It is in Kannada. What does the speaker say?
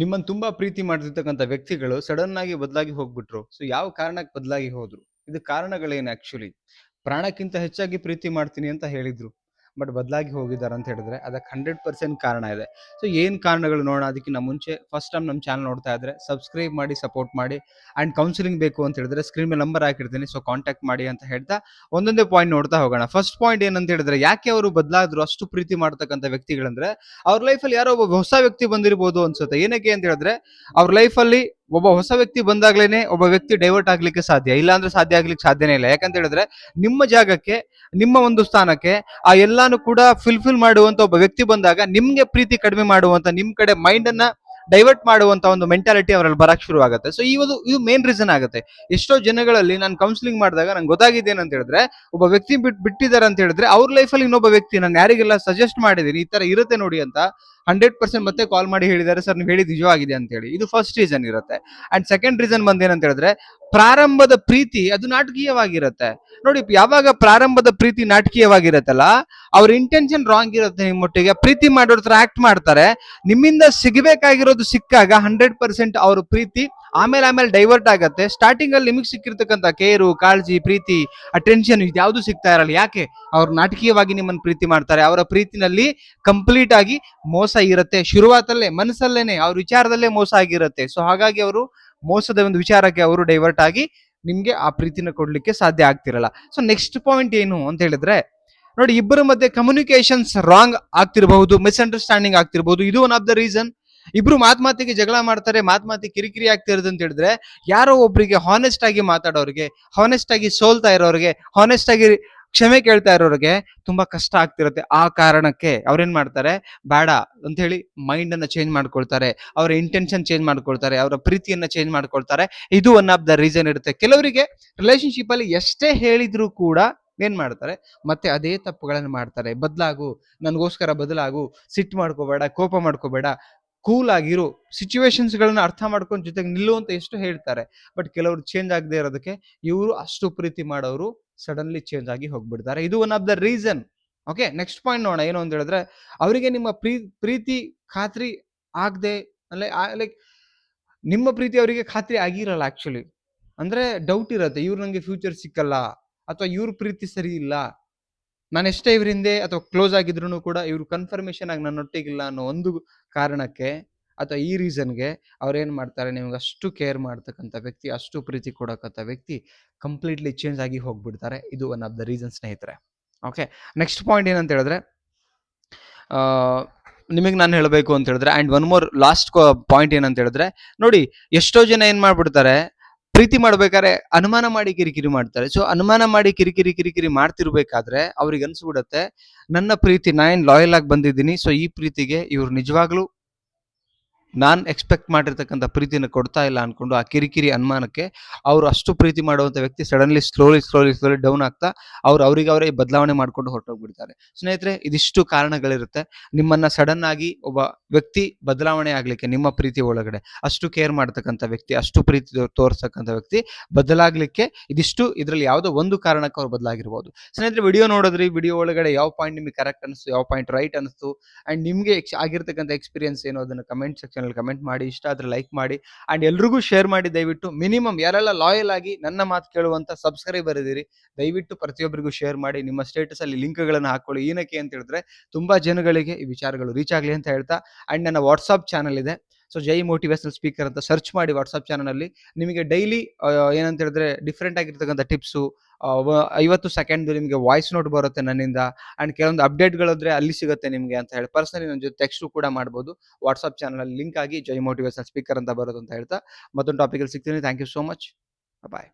ನಿಮ್ಮನ್ನು ತುಂಬಾ ಪ್ರೀತಿ ಮಾಡ್ತಿರ್ತಕ್ಕಂಥ ವ್ಯಕ್ತಿಗಳು ಸಡನ್ ಆಗಿ ಬದಲಾಗಿ ಹೋಗ್ಬಿಟ್ರು. ಸೊ ಯಾವ ಕಾರಣಕ್ಕೆ ಬದಲಾಗಿ ಹೋದ್ರು? ಇದು ಕಾರಣಗಳೇನು ಆಕ್ಚುಲಿ? ಪ್ರಾಣಕ್ಕಿಂತ ಹೆಚ್ಚಾಗಿ ಪ್ರೀತಿ ಮಾಡ್ತೀನಿ ಅಂತ ಹೇಳಿದ್ರು. ಬಟ್ ಬದಲಾಗಿ ಹೋಗಿದ್ದಾರೆ ಅಂತ ಹೇಳಿದ್ರೆ ಅದಕ್ಕೆ 100% ಕಾರಣ ಇದೆ. ಸೊ ಏನು ಕಾರಣಗಳು ನೋಡೋಣ ಅದಕ್ಕಿಂತ ಮುಂಚೆ ಫಸ್ಟ್ ಟೈಮ್ ನಮ್ಮ ಚಾನಲ್ ನೋಡ್ತಾ ಇದ್ರೆ ಸಬ್ಸ್ಕ್ರೈಬ್ ಮಾಡಿ, ಸಪೋರ್ಟ್ ಮಾಡಿ. ಆ್ಯಂಡ್ ಕೌನ್ಸಿಲಿಂಗ್ ಬೇಕು ಅಂತ ಹೇಳಿದ್ರೆ ಸ್ಕ್ರೀನ್ ಮೇಲೆ ನಂಬರ್ ಹಾಕಿರ್ತೀನಿ, ಸೊ ಕಾಂಟ್ಯಾಕ್ಟ್ ಮಾಡಿ ಅಂತ ಹೇಳ್ತಾ ಒಂದೊಂದೇ ಪಾಯಿಂಟ್ ನೋಡ್ತಾ ಹೋಗೋಣ. ಫಸ್ಟ್ ಪಾಯಿಂಟ್ ಏನಂತ ಹೇಳಿದ್ರೆ, ಯಾಕೆ ಅವರು ಬದಲಾದ್ರು, ಅಷ್ಟು ಪ್ರೀತಿ ಮಾಡ್ತಕ್ಕಂಥ ವ್ಯಕ್ತಿಗಳಂದ್ರೆ ಅವ್ರ ಲೈಫಲ್ಲಿ ಯಾರೋ ಒಬ್ಬ ಹೊಸ ವ್ಯಕ್ತಿ ಬಂದಿರಬಹುದು ಅನ್ಸುತ್ತೆ. ಏನಕ್ಕೆ ಅಂತ ಹೇಳಿದ್ರೆ ಅವ್ರ ಲೈಫಲ್ಲಿ ಒಬ್ಬ ಹೊಸ ವ್ಯಕ್ತಿ ಬಂದಾಗ್ಲೇನೆ ಒಬ್ಬ ವ್ಯಕ್ತಿ ಡೈವರ್ಟ್ ಆಗ್ಲಿಕ್ಕೆ ಸಾಧ್ಯ, ಇಲ್ಲ ಅಂದ್ರೆ ಸಾಧ್ಯ ಆಗ್ಲಿಕ್ಕೆ ಸಾಧ್ಯನೇ ಇಲ್ಲ. ಯಾಕಂತ ಹೇಳಿದ್ರೆ ನಿಮ್ಮ ಜಾಗಕ್ಕೆ, ನಿಮ್ಮ ಒಂದು ಸ್ಥಾನಕ್ಕೆ ಆ ಎಲ್ಲಾನು ಕೂಡ ಫಿಲ್ಫಿಲ್ ಮಾಡುವಂತ ಒಬ್ಬ ವ್ಯಕ್ತಿ ಬಂದಾಗ ನಿಮ್ಗೆ ಪ್ರೀತಿ ಕಡಿಮೆ ಮಾಡುವಂತ, ನಿಮ್ ಕಡೆ ಮೈಂಡ್ ಅನ್ನ ಡೈವರ್ಟ್ ಮಾಡುವಂತ ಒಂದು ಮೆಂಟಾಲಿಟಿ ಅವರಲ್ಲಿ ಬರಕ್ ಶುರು ಆಗುತ್ತೆ. ಸೊ ಇದು ಮೇನ್ ರೀಸನ್ ಆಗುತ್ತೆ. ಎಷ್ಟೋ ಜನಗಳಲ್ಲಿ ನಾನು ಕೌನ್ಸಿಲಿಂಗ್ ಮಾಡಿದಾಗ ನಂಗೆ ಗೊತ್ತಾಗಿದೆ ಏನಂತ ಹೇಳಿದ್ರೆ, ಒಬ್ಬ ವ್ಯಕ್ತಿ ಬಿಟ್ಟಿದ್ದಾರೆ ಅಂತ ಹೇಳಿದ್ರೆ ಅವ್ರ ಲೈಫಲ್ಲಿ ಇನ್ನೊಬ್ಬ ವ್ಯಕ್ತಿ, ನಾನು ಯಾರಿಗೆಲ್ಲ ಸಜೆಸ್ಟ್ ಮಾಡಿದೀನಿ ಈ ತರ ಇರುತ್ತೆ ನೋಡಿ ಅಂತ 100% ಮತ್ತೆ ಕಾಲ್ ಮಾಡಿ ಹೇಳಿದ್ದಾರೆ, ಸರ್ ನೀವು ಹೇಳಿದ ನಿಜವಾಗಿದೆ ಅಂತ ಹೇಳಿ. ಇದು ಫಸ್ಟ್ ರೀಸನ್ ಇರುತ್ತೆ. ಅಂಡ್ ಸೆಕೆಂಡ್ ರೀಸನ್ ಬಂದೇನಂತ ಹೇಳಿದ್ರೆ, ಪ್ರಾರಂಭದ ಪ್ರೀತಿ ಅದು ನಾಟಕೀಯವಾಗಿರುತ್ತೆ. ನೋಡಿ, ಯಾವಾಗ ಪ್ರಾರಂಭದ ಪ್ರೀತಿ ನಾಟಕೀಯವಾಗಿರತ್ತಲ್ಲ, ಅವ್ರ ಇಂಟೆನ್ಷನ್ ರಾಂಗ್ ಇರುತ್ತೆ. ನಿಮ್ಮೊಟ್ಟಿಗೆ ಪ್ರೀತಿ ಮಾಡೋರ್ ತರ ಆಕ್ಟ್ ಮಾಡ್ತಾರೆ. ನಿಮ್ಮಿಂದ ಸಿಗಬೇಕಾಗಿರೋದು ಸಿಕ್ಕಾಗ 100% ಅವ್ರ ಪ್ರೀತಿ ಆಮೇಲೆ ಡೈವರ್ಟ್ ಆಗತ್ತೆ. ಸ್ಟಾರ್ಟಿಂಗ್ ಅಲ್ಲಿ ನಿಮಗೆ ಸಿಕ್ಕಿರ್ತಕ್ಕಂಥ ಕೇರು, ಕಾಳಜಿ, ಪ್ರೀತಿ, ಅಟೆನ್ಷನ್ ಇದ್ಯಾವುದು ಸಿಗ್ತಾ ಇರಲ್ಲ. ಯಾಕೆ? ಅವ್ರು ನಾಟಕೀಯವಾಗಿ ನಿಮ್ಮನ್ನು ಪ್ರೀತಿ ಮಾಡ್ತಾರೆ. ಅವರ ಪ್ರೀತಿನಲ್ಲಿ ಕಂಪ್ಲೀಟ್ ಆಗಿ ಮೋಸ ಇರುತ್ತೆ. ಶುರುವಾತಲ್ಲೇ ಮನಸ್ಸಲ್ಲೇನೆ ಅವ್ರ ವಿಚಾರದಲ್ಲೇ ಮೋಸ ಆಗಿರುತ್ತೆ. ಸೊ ಹಾಗಾಗಿ ಅವರು ಮೋಸದ ಒಂದು ವಿಚಾರಕ್ಕೆ ಅವರು ಡೈವರ್ಟ್ ಆಗಿ ನಿಮ್ಗೆ ಆ ಪ್ರೀತಿನ ಕೊಡ್ಲಿಕ್ಕೆ ಸಾಧ್ಯ ಆಗ್ತಿರಲ್ಲ. ಸೊ ನೆಕ್ಸ್ಟ್ ಪಾಯಿಂಟ್ ಏನು ಅಂತ ಹೇಳಿದ್ರೆ, ನೋಡಿ, ಇಬ್ಬರ ಮಧ್ಯೆ ಕಮ್ಯುನಿಕೇಶನ್ಸ್ ರಾಂಗ್ ಆಗ್ತಿರಬಹುದು, ಮಿಸ್ಅಂಡರ್ಸ್ಟ್ಯಾಂಡಿಂಗ್ ಆಗ್ತಿರಬಹುದು. ಇದು ಒನ್ ಆಫ್ ದ ರೀಸನ್. ಇಬ್ರು ಮಾತಿಗೆ ಜಗಳ ಮಾಡ್ತಾರೆ, ಮಾತಿಗೆ ಕಿರಿಕಿರಿ ಆಗ್ತಿರೋದು ಅಂತ ಹೇಳಿದ್ರೆ, ಯಾರೋ ಒಬ್ರಿಗೆ ಹಾನೆಸ್ಟ್ ಆಗಿ ಮಾತಾಡೋರಿಗೆ, ಹಾನೆಸ್ಟ್ ಆಗಿ ಸೋಲ್ತಾ ಇರೋರಿಗೆ, ಹಾನೆಸ್ಟ್ ಆಗಿ ಕ್ಷಮೆ ಕೇಳ್ತಾ ಇರೋರಿಗೆ ತುಂಬಾ ಕಷ್ಟ ಆಗ್ತಿರುತ್ತೆ. ಆ ಕಾರಣಕ್ಕೆ ಅವ್ರೇನ್ ಮಾಡ್ತಾರೆ, ಬೇಡ ಅಂತ ಹೇಳಿ ಮೈಂಡ್ ಅನ್ನ ಚೇಂಜ್ ಮಾಡ್ಕೊಳ್ತಾರೆ, ಅವರ ಇಂಟೆನ್ಷನ್ ಚೇಂಜ್ ಮಾಡ್ಕೊಳ್ತಾರೆ, ಅವರ ಪ್ರೀತಿಯನ್ನ ಚೇಂಜ್ ಮಾಡ್ಕೊಳ್ತಾರೆ. ಇದು ಒನ್ ಆಫ್ ದ ರೀಸನ್ ಇರುತ್ತೆ. ಕೆಲವರಿಗೆ ರಿಲೇಶನ್ಶಿಪ್ ಅಲ್ಲಿ ಎಷ್ಟೇ ಹೇಳಿದ್ರು ಕೂಡ ಏನ್ ಮಾಡ್ತಾರೆ, ಮತ್ತೆ ಅದೇ ತಪ್ಪುಗಳನ್ನು ಮಾಡ್ತಾರೆ. ಬದಲಾಗು, ನನಗೋಸ್ಕರ ಬದಲಾಗು, ಸಿಟ್ಟು ಮಾಡ್ಕೋಬೇಡ, ಕೋಪ ಮಾಡ್ಕೋಬೇಡ, ಕೂಲ್ ಆಗಿರು, ಸಿಚುವೇಶನ್ಸ್ ಗಳನ್ನ ಅರ್ಥ ಮಾಡ್ಕೊಂಡು ಜೊತೆಗೆ ನಿಲ್ಲು ಅಂತ ಎಷ್ಟು ಹೇಳ್ತಾರೆ. ಬಟ್ ಕೆಲವರು ಚೇಂಜ್ ಆಗದೆ ಇರೋದಕ್ಕೆ, ಇವರು ಅಷ್ಟು ಪ್ರೀತಿ ಮಾಡೋರು ಸಡನ್ಲಿ ಚೇಂಜ್ ಆಗಿ ಹೋಗ್ಬಿಡ್ತಾರೆ. ಇದು one of the reason. Okay, next point ನೋಡೋಣ. ಏನು ಅಂತ ಹೇಳಿದ್ರೆ, ಅವರಿಗೆ ನಿಮ್ಮ ಪ್ರೀತಿ ಖಾತ್ರಿ ಆಗದೆ, ಲೈಕ್ ನಿಮ್ಮ ಪ್ರೀತಿ ಅವರಿಗೆ ಖಾತ್ರಿ ಆಗಿರಲ್ಲ ಆಕ್ಚುಲಿ. ಅಂದ್ರೆ ಡೌಟ್ ಇರುತ್ತೆ, ಇವ್ರು ನಂಗೆ ಫ್ಯೂಚರ್ ಸಿಕ್ಕಲ್ಲ, ಅಥವಾ ಇವ್ರ ಪ್ರೀತಿ ಸರಿ ಇಲ್ಲ, ನಾನು ಎಷ್ಟೇ ಇವ್ರ ಹಿಂದೆ ಅಥವಾ ಕ್ಲೋಸ್ ಆಗಿದ್ರು ಕೂಡ ಇವ್ರು ಕನ್ಫರ್ಮೇಶನ್ ಆಗಿ ನನ್ನೊಟ್ಟಿಗಿಲ್ಲ ಅನ್ನೋ ಒಂದು ಕಾರಣಕ್ಕೆ ಅಥವಾ ಈ ರೀಸನ್ಗೆ ಅವ್ರೇನ್ ಮಾಡ್ತಾರೆ, ನಿಮ್ಗೆ ಅಷ್ಟು ಕೇರ್ ಮಾಡ್ತಕ್ಕಂಥ ವ್ಯಕ್ತಿ, ಅಷ್ಟು ಪ್ರೀತಿ ಕೊಡಕ್ಕಂಥ ವ್ಯಕ್ತಿ ಕಂಪ್ಲೀಟ್ಲಿ ಚೇಂಜ್ ಆಗಿ ಹೋಗ್ಬಿಡ್ತಾರೆ. ಇದು ಒನ್ ಆಫ್ ದ ರೀಸನ್ ಸ್ನೇಹಿತರೆ. ಓಕೆ, ನೆಕ್ಸ್ಟ್ ಪಾಯಿಂಟ್ ಏನಂತ ಹೇಳಿದ್ರೆ, ನಿಮಗೆ ನಾನು ಹೇಳಬೇಕು ಅಂತ ಹೇಳಿದ್ರೆ, and one more last point ಏನಂತ ಹೇಳಿದ್ರೆ, ನೋಡಿ, ಎಷ್ಟೋ ಜನ ಏನ್ ಮಾಡ್ಬಿಡ್ತಾರೆ, ಪ್ರೀತಿ ಮಾಡ್ಬೇಕಾದ್ರೆ ಅನುಮಾನ ಮಾಡಿ ಕಿರಿಕಿರಿ ಮಾಡ್ತಾರೆ. ಸೊ ಅನುಮಾನ ಮಾಡಿ ಕಿರಿಕಿರಿ ಮಾಡ್ತಿರ್ಬೇಕಾದ್ರೆ ಅವ್ರಿಗೆ ಅನ್ಸ್ಬಿಡತ್ತೆ, ನನ್ನ ಪ್ರೀತಿ ನಾನು ಲಾಯಲ್ ಆಗಿ ಬಂದಿದ್ದೀನಿ, ಸೊ ಈ ಪ್ರೀತಿಗೆ ಇವ್ರು ನಿಜವಾಗ್ಲೂ ನಾನ್ ಎಕ್ಸ್ಪೆಕ್ಟ್ ಮಾಡಿರ್ತಕ್ಕಂಥ ಪ್ರೀತಿನ ಕೊಡ್ತಾ ಇಲ್ಲ ಅನ್ಕೊಂಡು ಆ ಕಿರಿಕಿರಿ ಅನುಮಾನಕ್ಕೆ ಅವರು ಅಷ್ಟು ಪ್ರೀತಿ ಮಾಡುವಂತ ವ್ಯಕ್ತಿ ಸಡನ್ಲಿ ಸ್ಲೋಲಿ ಡೌನ್ ಆಗ್ತಾ ಅವ್ರಿಗೆ ಅವರೇ ಬದಲಾವಣೆ ಮಾಡ್ಕೊಂಡು ಹೊರಟೋಗ್ಬಿಡ್ತಾರೆ. ಸ್ನೇಹಿತರೆ, ಇದಿಷ್ಟು ಕಾರಣಗಳಿರುತ್ತೆ. ನಿಮ್ಮನ್ನ ಸಡನ್ ಆಗಿ ಒಬ್ಬ ವ್ಯಕ್ತಿ ಬದಲಾವಣೆ ಆಗ್ಲಿಕ್ಕೆ, ನಿಮ್ಮ ಪ್ರೀತಿ ಒಳಗಡೆ ಅಷ್ಟು ಕೇರ್ ಮಾಡ್ತಕ್ಕಂಥ ವ್ಯಕ್ತಿ, ಅಷ್ಟು ಪ್ರೀತಿ ತೋರಿಸ್ತಕ್ಕಂಥ ವ್ಯಕ್ತಿ ಬದಲಾಗ್ಲಿಕ್ಕೆ ಇದಿಷ್ಟು, ಇದ್ರಲ್ಲಿ ಯಾವುದೋ ಒಂದು ಕಾರಣಕ್ಕೆ ಅವ್ರು ಬದಲಾಗಿರ್ಬೋದು. ಸ್ನೇಹಿತರೆ, ವಿಡಿಯೋ ನೋಡಿದ್ರಿ, ವಿಡಿಯೋ ಒಳಗಡೆ ಯಾವ ಪಾಯಿಂಟ್ ನಿಮಗೆ ಕರೆಕ್ಟ್ ಅನಿಸ್ತು, ಯಾವ ಪಾಯಿಂಟ್ ರೈಟ್ ಅನಿಸ್ತು, ಅಂಡ್ ನಿಮ್ಗೆ ಆಗಿರ್ತಕ್ಕಂಥ ಎಕ್ಸ್ಪೀರಿಯನ್ಸ್ ಏನೋ ಅದನ್ನ ಕಮೆಂಟ್ ಸೆಕ್ಷನ್ ಅಲ್ಲಿ ಕಮೆಂಟ್ ಮಾಡಿ. ಇಷ್ಟ ಆದ್ರೆ ಲೈಕ್ ಮಾಡಿ, ಅಂಡ್ ಎಲ್ರಿಗೂ ಶೇರ್ ಮಾಡಿ ದಯವಿಟ್ಟು. ಮಿನಿಮಮ್ ಯಾರೆಲ್ಲ ಲಾಯಲ್ ಆಗಿ ನನ್ನ ಮಾತು ಕೇಳುವಂತ ಸಬ್ಸ್ಕ್ರೈಬರ್ ಇದೀರಿ, ದಯವಿಟ್ಟು ಪ್ರತಿಯೊಬ್ಬರಿಗೂ ಶೇರ್ ಮಾಡಿ. ನಿಮ್ಮ ಸ್ಟೇಟಸ್ ಅಲ್ಲಿ ಲಿಂಕ್ ಗಳನ್ನ ಹಾಕೊಳ್ಳಿ. ಏನಕ್ಕೆ ಅಂತ ಹೇಳಿದ್ರೆ, ತುಂಬಾ ಜನಗಳಿಗೆ ಈ ವಿಚಾರಗಳು ರೀಚ್ ಆಗ್ಲಿ ಅಂತ ಹೇಳ್ತಾ, ಅಂಡ್ ನನ್ನ ವಾಟ್ಸ್ಆಪ್ ಚಾನಲ್ ಇದೆ, ಸೊ ಜೈ ಮೋಟಿವೇಶನಲ್ ಸ್ಪೀಕರ್ ಅಂತ ಸರ್ಚ್ ಮಾಡಿ ವಾಟ್ಸ್ಆಪ್ ಚಾನಲ್ ಅಲ್ಲಿ. ನಿಮಗೆ ಡೈಲಿ ಏನಂತ ಹೇಳಿದ್ರೆ ಡಿಫ್ರೆಂಟ್ ಆಗಿರ್ತಕ್ಕಂಥ ಟಿಪ್ಸು, 50 ಸೆಕೆಂಡ್ ನಿಮಗೆ ವಾಯ್ಸ್ ನೋಟ್ ಬರುತ್ತೆ ನನ್ನಿಂದ, ಅಂಡ್ ಕೆಲವೊಂದು ಅಪ್ಡೇಟ್ಗಳಿದ್ರೆ ಅಲ್ಲಿ ಸಿಗುತ್ತೆ ನಿಮಗೆ ಅಂತ ಹೇಳಿ. ಪರ್ಸನಲಿ ನನ್ನ ಜೊತೆ ಟೆಕ್ಸ್ಟ್ ಕೂಡ ಮಾಡ್ಬೋದು. ವಾಟ್ಸ್ಆಪ್ ಚಾನಲ್ ಅಲ್ಲಿ ಲಿಂಕ್ ಆಗಿ ಜೈ ಮೋಟಿವೇಶನಲ್ ಸ್ಪೀಕರ್ ಅಂತ ಬರೋದು ಅಂತ ಹೇಳ್ತಾ ಮತ್ತೊಂದು ಟಾಪಿಕ್ ಅಲ್ಲಿ ಸಿಗ್ತೀನಿ. Thank you so much. Bye.